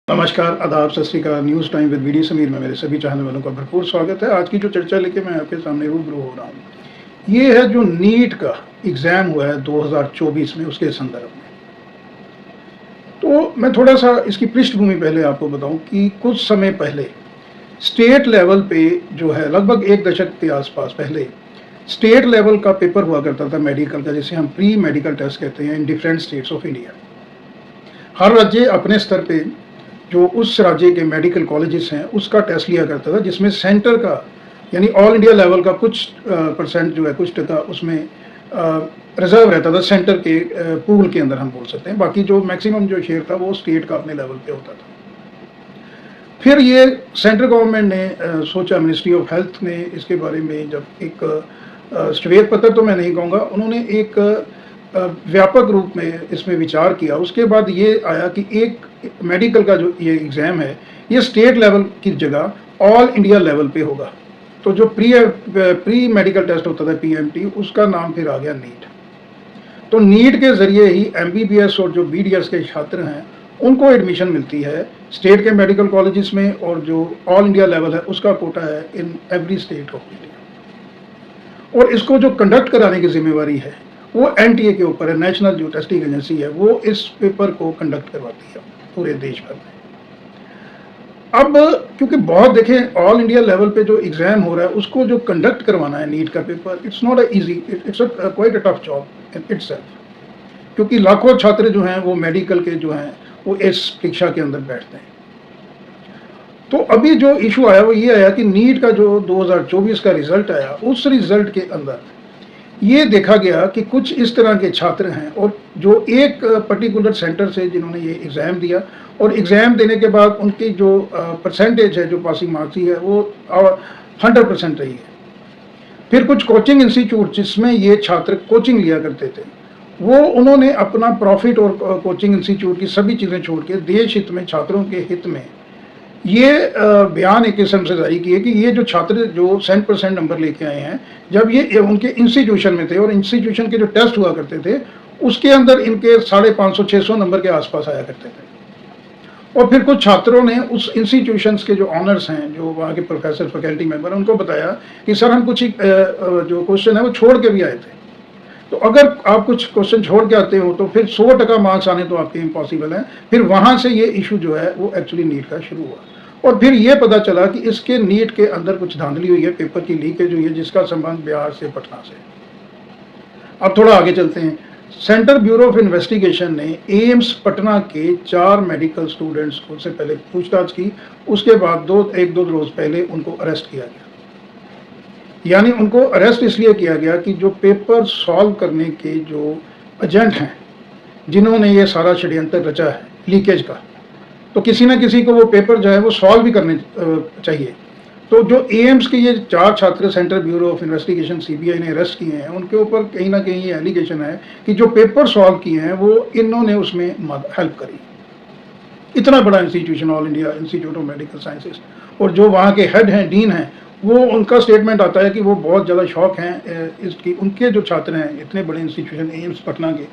नमस्कार, आदाब, सत श्री अकाल। News time with VD Sameer में मेरे सभी चाहने वालों का भरपूर स्वागत है। आज की जो चर्चा लेके मैं आपके सामने रूबरू हो रहा हूँ, ये है जो नीट का एग्ज़ाम हुआ है 2024 में, उसके संदर्भ में। तो मैं थोड़ा-सा इसकी पृष्ठभूमि पहले आपको बताऊँ कि कुछ समय पहले स्टेट लेवल पे जो है लगभग 1 दशक के आस-पास पहले स्टेट लेवल का पेपर हुआ करता था मेडिकल का, जिसे हम प्री मेडिकल टेस्ट कहते हैं, in different states of India. हर राज्य अपने स्तर पे जो उस राज्य के मेडिकल कॉलेजेस हैं उसका टेस्ट लिया करता था, जिसमें सेंटर का यानी ऑल इंडिया लेवल का कुछ परसेंट जो है, कुछ टका उसमें रिजर्व रहता था सेंटर के पूल के अंदर, हम बोल सकते हैं। बाकी जो मैक्सिमम जो शेयर था वो स्टेट का अपने लेवल पे होता था। फिर ये सेंट्रल गवर्नमेंट ने सोचा, मिनिस्ट्री ऑफ हेल्थ ने इसके बारे में जब एक श्वेत पत्र तो मैं नहीं कहूँगा, उन्होंने एक व्यापक रूप में इसमें विचार किया। उसके बाद ये आया कि एक मेडिकल का जो ये एग्ज़ाम है, ये स्टेट लेवल की जगह ऑल इंडिया लेवल पे होगा। तो जो प्री मेडिकल टेस्ट होता था पीएमटी, उसका नाम फिर आ गया नीट। तो नीट के ज़रिए ही एमबीबीएस और जो बीडीएस के छात्र हैं उनको एडमिशन मिलती है स्टेट के मेडिकल कॉलेजेस में, और जो ऑल इंडिया लेवल है उसका कोटा है in every state of India. और इसको जो कंडक्ट कराने की जिम्मेवारी है वो एनटीए के ऊपर है, नेशनल जो टेस्टिंग एजेंसी है, वो इस पेपर को कंडक्ट करवाती है पूरे देश भर में। अब क्योंकि बहुत देखें, ऑल इंडिया लेवल पे जो एग्ज़ाम हो रहा है उसको जो कंडक्ट करवाना है नीट का paper, it's not a easy, it's quite a tough job in itself. क्योंकि लाखों छात्र जो हैं वो मेडिकल के जो हैं वो इस परीक्षा के अंदर बैठते हैं। तो अभी जो इशू आया वो ये आया कि नीट का जो 2024 का रिजल्ट आया, उस रिजल्ट के अंदर ये देखा गया कि कुछ इस तरह के छात्र हैं और जो एक पर्टिकुलर सेंटर से जिन्होंने ये एग्ज़ाम दिया, और एग्ज़ाम देने के बाद उनकी जो परसेंटेज है, जो पासिंग मार्क्स है, वो 100% रही है। फिर कुछ कोचिंग इंस्टीट्यूट जिसमें ये छात्र कोचिंग लिया करते थे, वो उन्होंने अपना प्रॉफिट और कोचिंग इंस्टीट्यूट की सभी चीज़ें छोड़ के देश हित में, छात्रों के हित में ये बयान एक किस्म से जारी किए कि ये जो छात्र जो 100% नंबर लेके आए हैं, जब ये उनके इंस्टीट्यूशन में थे और इंस्टीट्यूशन के जो टेस्ट हुआ करते थे उसके अंदर इनके 550-600 नंबर के आसपास आया करते थे। और फिर कुछ छात्रों ने उस इंस्टीट्यूशंस के जो ऑनर्स हैं, जो वहाँ के प्रोफेसर, फैकल्टी मेंबर, उनको बताया कि सर हम कुछ जो क्वेश्चन है वो छोड़ के भी आए थे। तो अगर आप कुछ क्वेश्चन छोड़ के आते हो तो फिर 100% मार्क्स आने तो आपके इम्पॉसिबल हैं। फिर वहाँ से ये इशू जो है वो एक्चुअली नीट का शुरू हुआ, और फिर ये पता चला कि इसके नीट के अंदर कुछ धांधली हुई है, पेपर की लीकेज हुई है, जिसका संबंध बिहार से, पटना से। अब थोड़ा आगे चलते हैं। सेंट्रल ब्यूरो ऑफ इन्वेस्टिगेशन ने एम्स पटना के 4 मेडिकल स्टूडेंट्स को से पहले पूछताछ की, उसके बाद 1-2 रोज पहले उनको अरेस्ट किया गया। यानी उनको अरेस्ट इसलिए किया गया कि जो पेपर सॉल्व करने के जो एजेंट हैं, जिन्होंने ये सारा षड्यंत्र रचा है लीकेज का, तो किसी न किसी को वो पेपर जो है वो सॉल्व भी करने चाहिए। तो जो एम्स के ये 4 छात्र central bureau of investigation CBI ने अरेस्ट किए हैं, उनके ऊपर कहीं ना कहीं ये एलिगेशन है कि जो पेपर सॉल्व किए हैं वो इन्होंने उसमें हेल्प करी। इतना बड़ा institution, all India institute of medical sciences, और जो वहाँ के हेड हैं, डीन हैं, वो उनका स्टेटमेंट आता है कि वो बहुत ज़्यादा शौक हैं इसकी, उनके जो छात्र हैं इतने बड़े इंस्टीट्यूशन एम्स पटना के,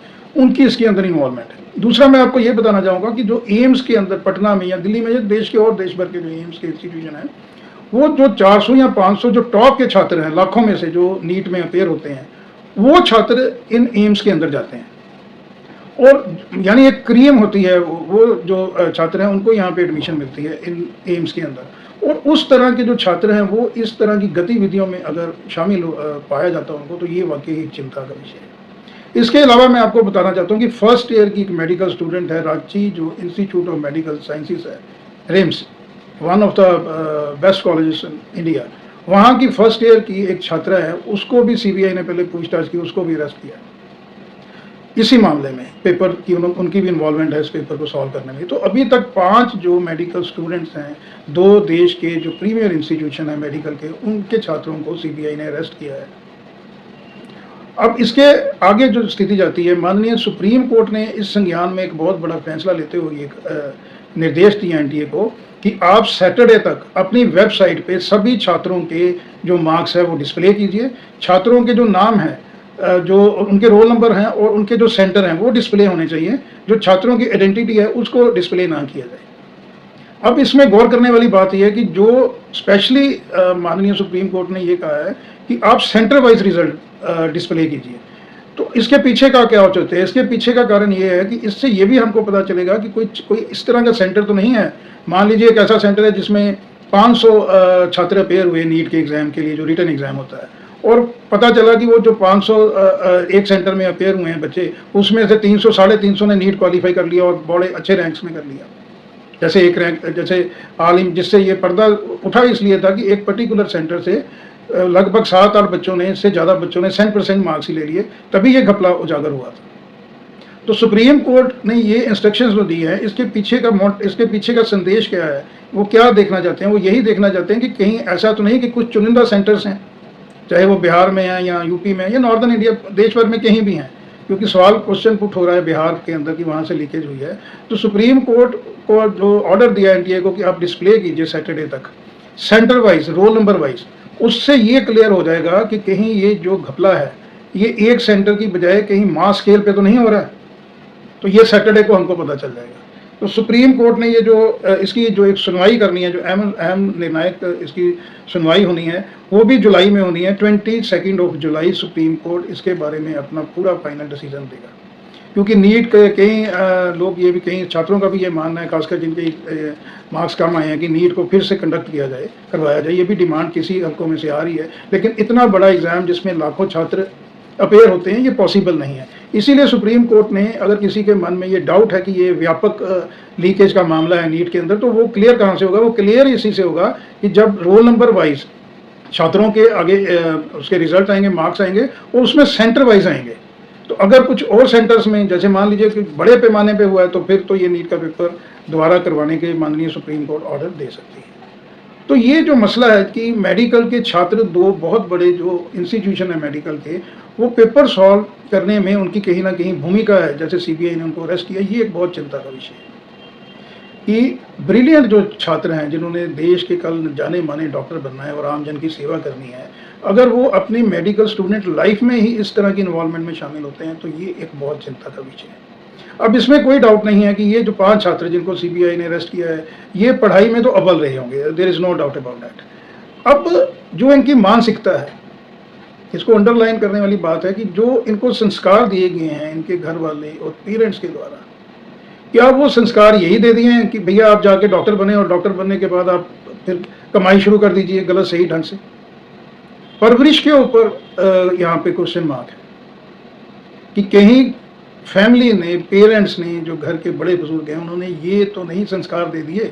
उनकी इसके अंदर इन्वॉल्वमेंट है। दूसरा मैं आपको ये बताना चाहूँगा कि जो एम्स के अंदर पटना में या दिल्ली में, या देश के और देश भर के जो एम्स के इंस्टीट्यूशन हैं, वो जो 400 या 500 जो टॉप के छात्र हैं, लाखों में से जो नीट में अपेयर होते हैं, वो छात्र इन एम्स के अंदर जाते हैं। और यानी एक क्रीम होती है, वो जो छात्र हैं उनको यहाँ पे एडमिशन मिलती है इन एम्स के अंदर। और उस तरह के जो छात्र हैं वो इस तरह की गतिविधियों में अगर शामिल पाया जाता है उनको, तो ये वाकई एक चिंता का विषय है। इसके अलावा मैं आपको बताना चाहता हूँ कि फर्स्ट ईयर की एक मेडिकल स्टूडेंट है, रांची जो इंस्टीट्यूट ऑफ मेडिकल साइंसेज है, RIMS, one of the best colleges in India, वहाँ की फर्स्ट ईयर की एक छात्रा है, उसको भी सीबीआई ने पहले पूछताछ की, उसको भी अरेस्ट किया इसी मामले में। पेपर की उनकी भी इन्वॉल्वमेंट है इस पेपर को सॉल्व करने में। तो अभी तक 5 जो मेडिकल स्टूडेंट्स हैं, 2 देश के जो प्रीमियर इंस्टीट्यूशन है मेडिकल के, उनके छात्रों को सीबीआई ने अरेस्ट किया है। अब इसके आगे जो स्थिति जाती है, माननीय सुप्रीम कोर्ट ने इस संज्ञान में एक बहुत बड़ा फैसला लेते हुए एक निर्देश दिया एनटीए को कि आप सैटरडे तक अपनी वेबसाइट पे सभी छात्रों के जो मार्क्स है वो डिस्प्ले कीजिए। छात्रों के जो नाम है, जो उनके रोल नंबर हैं और उनके जो सेंटर हैं वो डिस्प्ले होने चाहिए। जो छात्रों की आइडेंटिटी है उसको डिस्प्ले ना किया जाए। अब इसमें गौर करने वाली बात यह है कि जो स्पेशली माननीय सुप्रीम कोर्ट ने ये कहा है कि आप सेंटर वाइज रिजल्ट डिस्प्ले कीजिए, तो इसके पीछे का क्या होते हैं? इसके पीछे का कारण ये है कि इससे ये भी हमको पता चलेगा कि कोई इस तरह का सेंटर तो नहीं है। मान लीजिए एक ऐसा सेंटर है जिसमें 500 छात्र अपेयर हुए नीट के एग्ज़ाम के लिए, जो रिटन एग्ज़ाम होता है, और पता चला कि वो जो 500 एक सेंटर में अपेयर हुए हैं बच्चे, उसमें से 300 साढ़े 300 ने नीट क्वालिफाई कर लिया और बड़े अच्छे रैंक्स में कर लिया। जैसे एक रैंक, जैसे आलिम, जिससे ये पर्दा उठा इसलिए था कि एक पर्टिकुलर सेंटर से लगभग 7-8 बच्चों ने, इससे ज़्यादा बच्चों ने 100% मार्क्स ही ले लिए, तभी ये घपला उजागर हुआ था। तो सुप्रीम कोर्ट ने ये इंस्ट्रक्शंस जो दी हैं, इसके पीछे का संदेश क्या है? वो क्या देखना चाहते हैं? वो यही देखना चाहते हैं कि कहीं ऐसा तो नहीं कि कुछ चुनिंदा सेंटर्स हैं, चाहे वो बिहार में हैं या यूपी में या नॉर्दर्न इंडिया, देश भर में कहीं भी हैं, क्योंकि सवाल क्वेश्चन पुट हो रहा है बिहार के अंदर कि वहाँ से लीकेज हुई है। तो सुप्रीम कोर्ट को जो ऑर्डर दिया एनटीए को कि आप डिस्प्ले कीजिए सैटरडे तक centre wise, roll number wise, उससे ये क्लियर हो जाएगा कि कहीं ये जो घपला है ये एक सेंटर की बजाय कहीं मास स्केल पे तो नहीं हो रहा है। तो ये सैटरडे को हमको पता चल जाएगा। तो सुप्रीम कोर्ट ने ये जो इसकी जो एक सुनवाई करनी है, जो अहम निर्णायक इसकी सुनवाई होनी है, वो भी जुलाई में होनी है। 22 जुलाई सुप्रीम कोर्ट इसके बारे में अपना पूरा फाइनल डिसीजन देगा। क्योंकि नीट के कई लोग, ये भी कई छात्रों का भी ये मानना है, खासकर जिनके मार्क्स कम आए हैं, कि नीट को फिर से कंडक्ट करवाया जाए। ये भी डिमांड किसी हल्कों में से आ रही है, लेकिन इतना बड़ा एग्ज़ाम जिसमें लाखों छात्र अपेयर होते हैं, ये पॉसिबल नहीं है। इसीलिए सुप्रीम कोर्ट ने, अगर किसी के मन में ये डाउट है कि ये व्यापक लीकेज का मामला है नीट के अंदर, तो वो क्लियर कहाँ से होगा? वो क्लियर इसी से होगा कि जब रोल नंबर वाइज छात्रों के आगे उसके रिजल्ट आएंगे, मार्क्स आएंगे, और उसमें सेंटर वाइज आएंगे। तो अगर कुछ और सेंटर्स में, जैसे मान लीजिए कि बड़े पैमाने पे हुआ है, तो फिर तो ये नीट का पेपर दोबारा करवाने के माननीय सुप्रीम कोर्ट ऑर्डर दे सकती है। तो ये जो मसला है कि मेडिकल के छात्र, दो बहुत बड़े जो इंस्टीट्यूशन है मेडिकल के, वो पेपर सॉल्व करने में उनकी कहीं ना कहीं भूमिका है, जैसे सीबीआई ने उनको अरेस्ट किया, ये एक बहुत चिंता का विषय है कि ब्रिलियंट जो छात्र हैं, जिन्होंने देश के कल जाने माने डॉक्टर बनना है और आमजन की सेवा करनी है, अगर वो अपनी मेडिकल स्टूडेंट लाइफ में ही इस तरह की इन्वॉल्वमेंट में शामिल होते हैं, तो ये एक बहुत चिंता का विषय है। अब इसमें कोई डाउट नहीं है कि ये जो 5 छात्र जिनको सीबीआई ने अरेस्ट किया है, ये पढ़ाई में तो अव्वल रहे होंगे, there is no doubt about that. अब जो इनकी मानसिकता है, इसको अंडरलाइन करने वाली बात है कि जो इनको संस्कार दिए गए हैं इनके घर वाले और पेरेंट्स के द्वारा, क्या वो संस्कार यही दे दिए हैं कि भैया आप जाके डॉक्टर बने और डॉक्टर बनने के बाद आप फिर कमाई शुरू कर दीजिए गलत सही ढंग से? परवरिश के ऊपर यहाँ पे क्वेश्चन मार्क है कि कहीं फैमिली ने, पेरेंट्स ने, जो घर के बड़े बुजुर्ग हैं, उन्होंने ये तो नहीं संस्कार दे दिए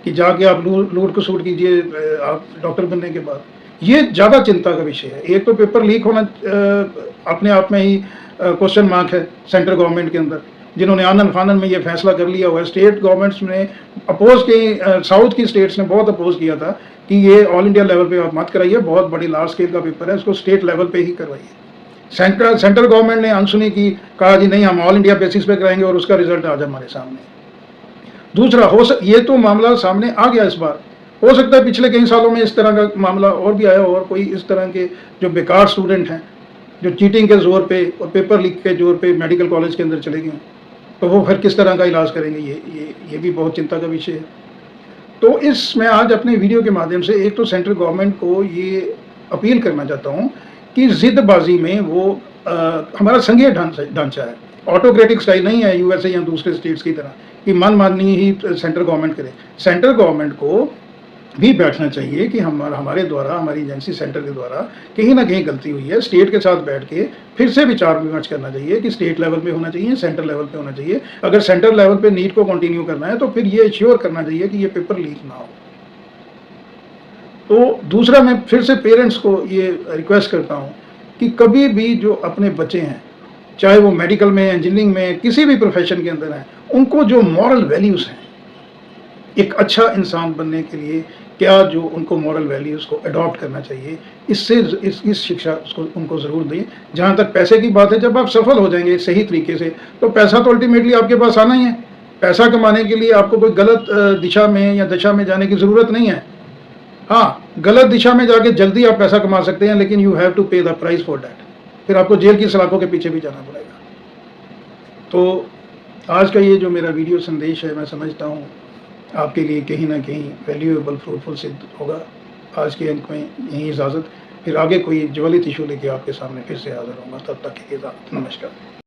कि जाके आप लूट खसूट कीजिए आप डॉक्टर बनने के बाद। ये ज़्यादा चिंता का विषय है। एक तो पेपर लीक होना अपने आप में ही क्वेश्चन मार्क है सेंट्रल गवर्नमेंट के अंदर, जिन्होंने आनन फानन में ये फैसला कर लिया हुआ है। स्टेट गवर्नमेंट्स ने अपोज की, साउथ की स्टेट्स ने बहुत अपोज किया था कि ये ऑल इंडिया लेवल पे आप मत कराइए, बहुत बड़ी लार्ज स्केल का पेपर है, इसको स्टेट लेवल पे ही करवाइए। सेंट्रल गवर्नमेंट ने अनसुनी की, कहा जी नहीं हम ऑल इंडिया बेसिस पे कराएंगे और उसका रिजल्ट आज हमारे सामने। दूसरा, ये तो मामला सामने आ गया इस बार, हो सकता है पिछले कई सालों में इस तरह का मामला और भी आया और कोई इस तरह के जो बेकार स्टूडेंट हैं, जो चीटिंग के जोर पे और पेपर लीक के जोर पे मेडिकल कॉलेज के अंदर चले गए, तो वो फिर किस तरह का इलाज करेंगे? ये भी बहुत चिंता का विषय है। तो मैं आज अपने वीडियो के माध्यम से एक तो सेंट्रल गवर्नमेंट को ये अपील करना चाहता हूँ कि जिद्दबाजी में वो हमारा संघीय ढांचा है, ऑटोक्रेटिक स्टाइल नहीं है यूएसए या दूसरे स्टेट्स की तरह कि मनमानी ही सेंट्रल गवर्नमेंट करे। सेंट्रल गवर्नमेंट को भी बैठना चाहिए कि हमारे द्वारा, हमारी एजेंसी सेंटर के द्वारा कहीं ना कहीं गलती हुई है, स्टेट के साथ बैठ के फिर से विचार विमर्श करना चाहिए कि स्टेट लेवल पे होना चाहिए, सेंट्रल लेवल पे होना चाहिए। अगर सेंट्रल लेवल पे नीट को कंटिन्यू करना है तो फिर ये श्योर करना चाहिए कि ये पेपर लीक ना हो। तो दूसरा, मैं फिर से पेरेंट्स को ये रिक्वेस्ट करता हूँ कि कभी भी जो अपने बच्चे हैं, चाहे वो मेडिकल में, इंजीनियरिंग में, किसी भी प्रोफेशन के अंदर हैं, उनको जो मॉरल वैल्यूज़ हैं, एक अच्छा इंसान बनने के लिए क्या जो उनको मॉरल वैल्यूज़ को अडॉप्ट करना चाहिए, इससे इस शिक्षा उसको उनको ज़रूर दें। जहाँ तक पैसे की बात है, जब आप सफल हो जाएंगे सही तरीके से, तो पैसा तो अल्टीमेटली आपके पास आना ही है। पैसा कमाने के लिए आपको कोई गलत दिशा में या दशा में जाने की ज़रूरत नहीं है। हाँ, गलत दिशा में जाके जल्दी आप पैसा कमा सकते हैं, लेकिन यू हैव टू पे द प्राइस फॉर डैट। फिर आपको जेल की सलाखों के पीछे भी जाना पड़ेगा। तो आज का ये जो मेरा वीडियो संदेश है, मैं समझता हूँ आपके लिए कहीं ना कहीं वैल्यूएबल फ्रूटफुल सिद्ध होगा। आज के अंक में यही इजाज़त, फिर आगे कोई ज्वलित इशू लेके आपके सामने फिर से हाजिर होगा। तब तक की इजाज़त, नमस्कार।